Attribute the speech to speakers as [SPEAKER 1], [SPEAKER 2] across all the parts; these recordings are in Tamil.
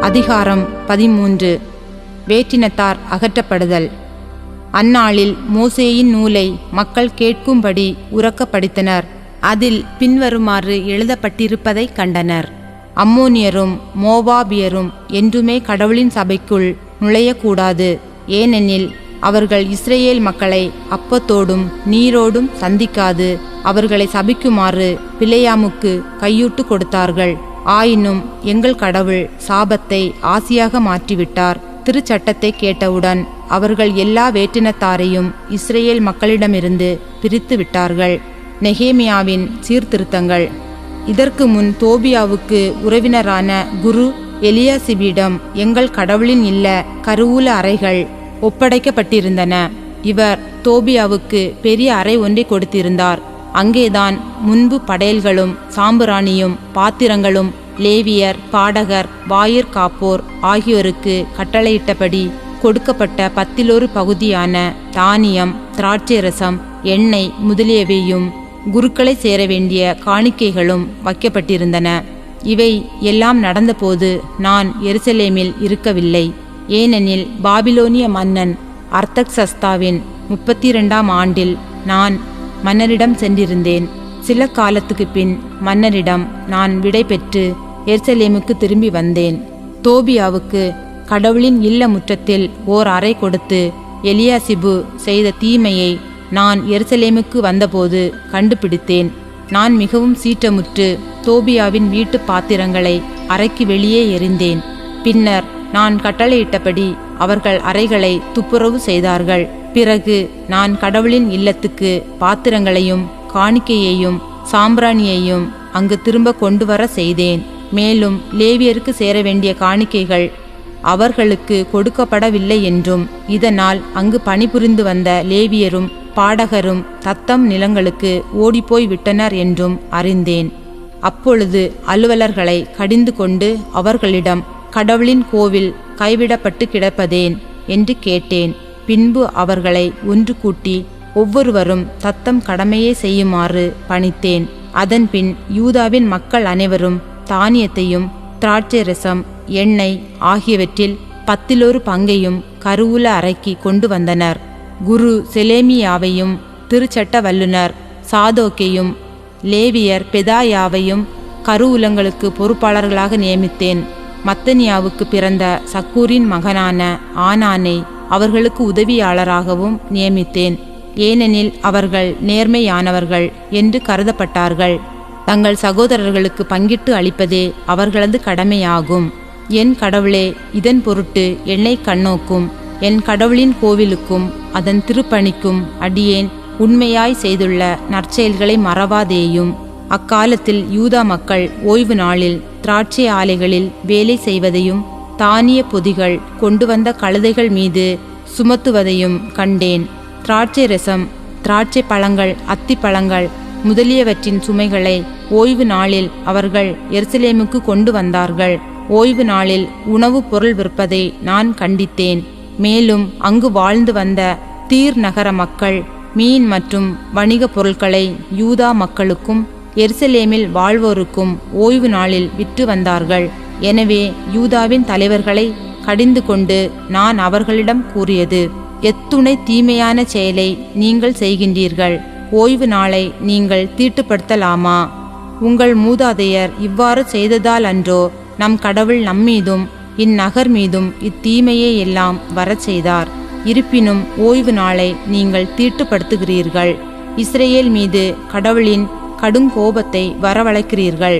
[SPEAKER 1] அதிகாரம் 13. வேற்றினத்தார் அகற்றப்படுதல். அந்நாளில் மோசேயின் நூலை மக்கள் கேட்கும்படி உரக்கப் படித்தனர். அதில் பின்வருமாறு எழுதப்பட்டிருப்பதை கண்டனர். அம்மோனியரும் மோவாபியரும் என்றுமே கடவுளின் சபைக்குள் நுழையக்கூடாது. ஏனெனில் அவர்கள் இஸ்ரேல் மக்களை அப்பத்தோடும் நீரோடும் சந்திக்காது அவர்களை சபிக்குமாறு பிலேயாமுக்கு கையூட்டு கொடுத்தார்கள். ஆயினும் எங்கள் கடவுள் சாபத்தை ஆசியாக மாற்றிவிட்டார். திருச்சட்டத்தை கேட்டவுடன் அவர்கள் எல்லா வேற்றினத்தாரையும் இஸ்ரேல் மக்களிடமிருந்து பிரித்து விட்டார்கள். நெகேமியாவின் சீர்திருத்தங்கள். இதற்கு முன் தோபியாவுக்கு உறவினரான குரு எலியாசிபிடம் எங்கள் கடவுளின் இல்ல கருவூல அறைகள் ஒப்படைக்கப்பட்டிருந்தன. இவர் தோபியாவுக்கு பெரிய அறை ஒன்றை கொடுத்திருந்தார். அங்கேதான் முன்பு படையல்களும் சாம்பிராணியும் பாத்திரங்களும் லேவியர், பாடகர், வாயிற் காப்போர் ஆகியோருக்கு கட்டளையிட்டபடி கொடுக்கப்பட்ட 10 பகுதியான தானியம், திராட்சை ரசம், எண்ணெய் முதலியவையும் குருக்களை சேர வேண்டிய காணிக்கைகளும் வைக்கப்பட்டிருந்தன. இவை எல்லாம் நடந்தபோது நான் எருசலேமில் இருக்கவில்லை. ஏனெனில் பாபிலோனிய மன்னன் அர்தக்சஸ்தாவின் 32ஆம் ஆண்டில் நான் மன்னரிடம் சென்றிருந்தேன். சில காலத்துக்கு பின் மன்னரிடம் நான் விடை பெற்று எருசலேமுக்கு திரும்பி வந்தேன். தோபியாவுக்கு கடவுளின் இல்ல முற்றத்தில் ஓர் அறை கொடுத்து எலியாசிபு செய்த தீமையை நான் எருசலேமுக்கு வந்தபோது கண்டுபிடித்தேன். நான் மிகவும் சீற்றமுற்று தோபியாவின் வீட்டு பாத்திரங்களை அறைக்கு வெளியே எறிந்தேன். பின்னர் நான் கட்டளையிட்டபடி அவர்கள் அறைகளை துப்புரவு செய்தார்கள். பிறகு நான் கடவுளின் இல்லத்துக்கு பாத்திரங்களையும் காணிக்கையையும் சாம்பிராணியையும் அங்கு திரும்ப கொண்டு வர செய்தேன். மேலும் லேவியருக்கு சேர வேண்டிய காணிக்கைகள் அவர்களுக்கு கொடுக்கப்படவில்லை என்றும் இதனால் அங்கு பணிபுரிந்து வந்த லேவியரும் பாடகரும் தத்தம் நிலங்களுக்கு ஓடிப்போய் விட்டனர் என்றும் அறிந்தேன். அப்பொழுது அலுவலர்களை கடிந்து கொண்டு அவர்களிடம் கடவுளின் கோவில் கைவிடப்பட்டு கிடப்பதேன் என்று கேட்டேன். பின்பு அவர்களை ஒன்று கூட்டி ஒவ்வொருவரும் தத்தம் கடமையை செய்யுமாறு பணித்தேன். அதன்பின் யூதாவின் மக்கள் அனைவரும் தானியத்தையும் திராட்சை ரசம், எண்ணெய் ஆகியவற்றில் 10 பங்கையும் கருவூல அறைக்கு கொண்டு வந்தனர். குரு செலேமியாவையும் திருச்சட்ட வல்லுனர் சாதோக்கையும் லேவியர் பெதாயாவையும் கருவூலங்களுக்கு பொறுப்பாளர்களாக நியமித்தேன். மத்தனியாவுக்கு பிறந்த சக்கூரின் மகனான ஆனானை அவர்களுக்கு உதவியாளராகவும் நியமித்தேன். ஏனெனில் அவர்கள் நேர்மையானவர்கள் என்று கருதப்பட்டார்கள். தங்கள் சகோதரர்களுக்கு பங்கிட்டு அளிப்பதே அவர்களது கடமையாகும். என் கடவுளே, இதன் பொருட்டு என்னை கண்ணோக்கும். என் கடவுளின் கோவிலுக்கும் அதன் திருப்பணிக்கும் அடியேன் உண்மையாய் செய்துள்ள நற்செயல்களை மறவாதேயும். அக்காலத்தில் யூதா மக்கள் ஓய்வு நாளில் திராட்சை ஆலைகளில் வேலை செய்வதையும் தானிய பொதிகள் கொண்டு வந்த கழுதைகள் மீது சுமத்துவதையும் கண்டேன். திராட்சை ரசம், திராட்சை பழங்கள், அத்திப்பழங்கள் முதலியவற்றின் சுமைகளை ஓய்வு நாளில் அவர்கள் எருசலேமுக்கு கொண்டு வந்தார்கள். ஓய்வு நாளில் உணவுப் பொருள் விற்பதை நான் கண்டித்தேன். மேலும் அங்கு வாழ்ந்து வந்த தீர் நகர மக்கள் மீன் மற்றும் வணிக பொருட்களை யூதா மக்களுக்கும் எருசலேமில் வாழ்வோருக்கும் ஓய்வு நாளில் விற்று வந்தார்கள். எனவே யூதாவின் தலைவர்களை கடிந்து கொண்டு நான் அவர்களிடம் கூறியது, எத்துணை தீமையான செயலை நீங்கள் செய்கின்றீர்கள். ஓய்வு நாளை நீங்கள் தீட்டுப்படுத்தலாமா? உங்கள் மூதாதையர் இவ்வாறு செய்ததால் அன்றோ நம் கடவுள் நம்மீதும் இந்நகர் மீதும் இத்தீமையை எல்லாம் வரச் செய்தார். இருப்பினும் ஓய்வு நாளை நீங்கள் தீட்டுப்படுத்துகிறீர்கள். இஸ்ரேல் மீது கடவுளின் கடுங்கோபத்தை வரவழைக்கிறீர்கள்.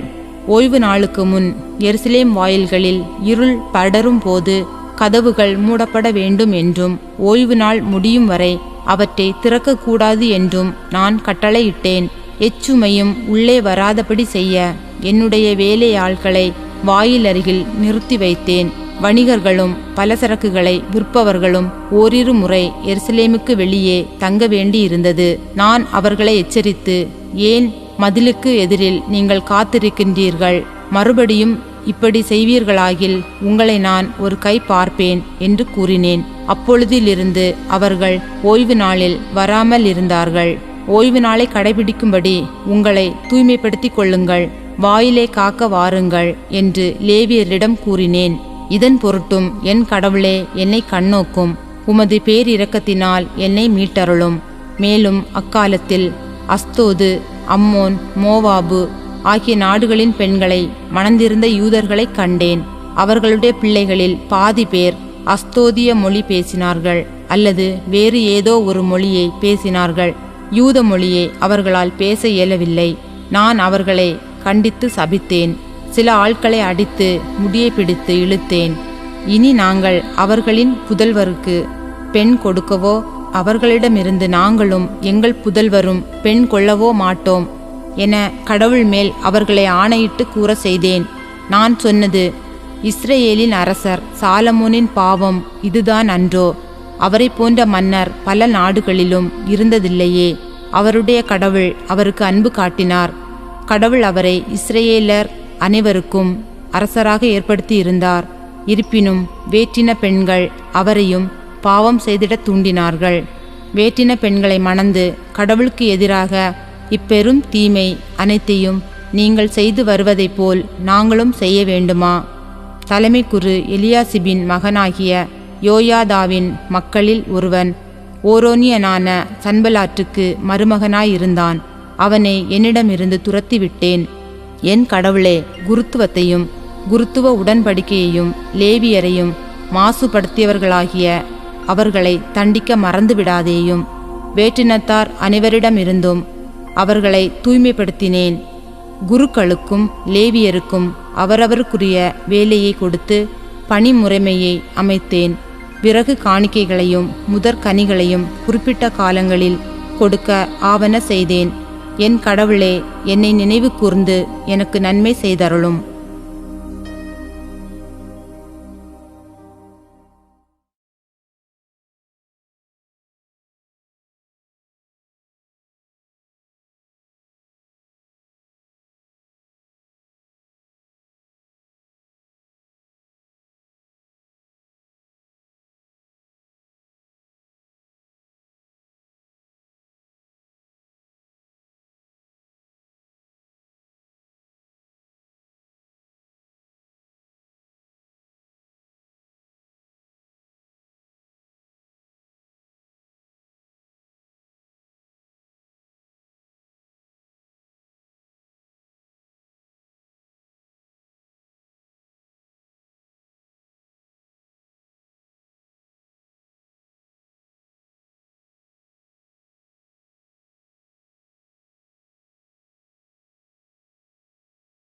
[SPEAKER 1] ஓய்வு நாளுக்கு முன் எருசலேம் வாயில்களில் இருள் படரும் போது கதவுகள் மூடப்பட வேண்டும் என்றும் ஓய்வு நாள் முடியும் வரை அவற்றை திறக்கக்கூடாது என்றும் நான் கட்டளையிட்டேன். எச்சுமையும் உள்ளே வராதபடி செய்ய என்னுடைய வேலையாட்களை வாயில் அருகில் நிறுத்தி வைத்தேன். வணிகர்களும் பலசரக்குகளை விற்பவர்களும் ஓரிரு முறை எருசலேமுக்கு வெளியே தங்க வேண்டியிருந்தது. நான் அவர்களை எச்சரித்து, ஏன் மதிலுக்கு எதிரில் நீங்கள் காத்திருக்கின்றீர்கள்? மறுபடியும் இப்படி செய்வீர்களாகில் உங்களை நான் ஒரு கை பார்ப்பேன் என்று கூறினேன். அப்பொழுதிலிருந்து அவர்கள் ஓய்வு நாளில் வராமல் இருந்தார்கள். ஓய்வு நாளை கடைபிடிக்கும்படி உங்களை தூய்மைப்படுத்திக் கொள்ளுங்கள், வாயிலை காக்க வாருங்கள் என்று லேவியரிடம் கூறினேன். இதன் பொருட்டும் என் கடவுளே என்னை கண்ணோக்கும். உமது பேரிரக்கத்தினால் என்னை மீட்டருளும். மேலும் அக்காலத்தில் அஸ்தோது, அம்மோன், மோவாபு ஆகிய நாடுகளின் பெண்களை மணந்திருந்த யூதர்களை கண்டேன். அவர்களுடைய பிள்ளைகளில் பாதி பேர் அஸ்தோதிய மொழி பேசினார்கள் அல்லது வேறு ஏதோ ஒரு மொழியை பேசினார்கள். யூத மொழியை அவர்களால் பேச இயலவில்லை. நான் அவர்களை கண்டித்து சபித்தேன். சில ஆட்களை அடித்து முடியை பிடித்து இழுத்தேன். இனி நாங்கள் அவர்களின் புதல்வருக்கு பெண் கொடுக்கவோ அவர்களிடமிருந்து நாங்களும் எங்கள் புதல்வரும் பெண் கொள்ளவோ மாட்டோம் என கடவுள் மேல் அவர்களை ஆணையிட்டு கூற செய்தேன். நான் சொன்னது, இஸ்ரேலின் அரசர் சாலமோனின் பாவம் இதுதான் அன்றோ? அவரை போன்ற மன்னர் பல நாடுகளிலும் இருந்ததில்லையே. அவருடைய கடவுள் அவருக்கு அன்பு காட்டினார். கடவுள் அவரை இஸ்ரேலர் அனைவருக்கும் அரசராக ஏற்படுத்தி இருந்தார். இருப்பினும் வேற்றின பெண்கள் அவரையும் பாவம் செய்திட தூண்டினார்கள். வேற்றின பெண்களை மணந்து கடவுளுக்கு எதிராக இப்பெரும் தீமை அனைத்தையும் நீங்கள் செய்து வருவதைப் போல் நாங்களும் செய்ய வேண்டுமா? தலைமை குரு எலியாசிபின் மகனாகிய யோயாதாவின் மக்களில் ஒருவன் ஓரோனியனான சன்பலாற்றுக்கு மருமகனாயிருந்தான். அவனை என்னிடமிருந்து துரத்திவிட்டேன். என் கடவுளே, குருத்துவத்தையும் குருத்துவ உடன்படிக்கையையும் லேவியரையும் மாசுபடுத்தியவர்களாகிய அவர்களை தண்டிக்க மறந்துவிடாதேயும். வேற்றினத்தார் அனைவரிடமிருந்தும் அவர்களை தூய்மைப்படுத்தினேன். குருக்களுக்கும் லேவியருக்கும் அவரவருக்குரிய வேலையை கொடுத்து பணிமுறைமையை அமைத்தேன். விறகு காணிக்கைகளையும் முதற் கனிகளையும் குறிப்பிட்ட காலங்களில் கொடுக்க ஆவன செய்தேன். என் கடவுளே, என்னை நினைவு கூர்ந்து எனக்கு நன்மை செய்தருளும்.